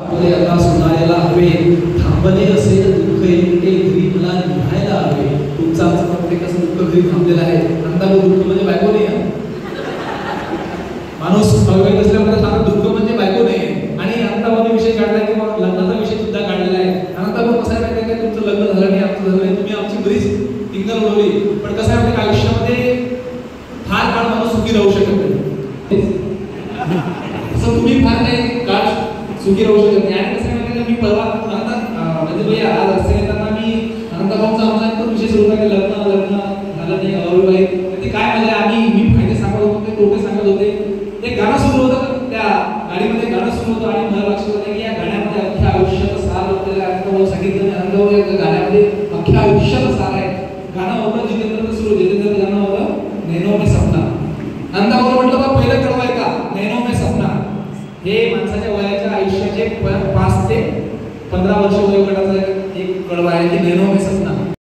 आपले आता सुनायला हवे, थांबले असेल दुःख एकटे घरी मला निघायला हवे. तुमचं आमचं प्रत्येकाचं दुःख घरी थांबलेलं आहे. अंदाज दुःख म्हणजे बायको नाही आहे. माणूस अवैध असल्यामुळे सांगत दुःख म्हणजे बायको नाही आहे. आणि अंताभाऊने विषय काढलाय किंवा लग्नाचा विषय सुद्धा काढलेला आहे. अंताभाऊ कसं आहे माहिती आहे का, तुमचं लग्न झालं नाही, आमचं झालं नाही, तुम्ही आमची बरीच टिंगल उडवली, पण कसं आहे आपल्या आयुष्यामध्ये फार काळ माणूस सुखी राहू शकत नाही. असं तुम्ही फार काही काळ सुखी राहू शकत नाही. आणि कसं आहे माहिती आहे, मी परवा म्हणजे भैया आज रस्ते येताना मी अंताभाऊचा आम्हाला पण विषय सुरू केला, लग्न झालं नाही, अविवाहित, ते काय म्हणजे मी फायदे सांगत होतो, ते तोटे सांगत होते. ते गाणं सुरू होतं, त्या गाडीमध्ये गाणं सुरू होतं आणि मला लक्षात आलं की या गाण्यामध्ये अख्ख्या आयुष्याचं सार होतं. अंताभाऊ सांगितलं आणि अंताभाऊ या गाण्यामध्ये अख्ख्या आयुष्याचं सार आहे. गाणं होतं जितेंद्रचं सुरू, जितेंद्रचं गाणं होतं नैनो में सपना. अंताभाऊ म्हटलं बा पहिलं कडवं आहे का, नैनो में सपना. हे माणसाच्या वयाच्या आयुष्याचे 5 ते 15 वर्ष वयोगटाचं एक कडवं आहे की नैनो में सपना.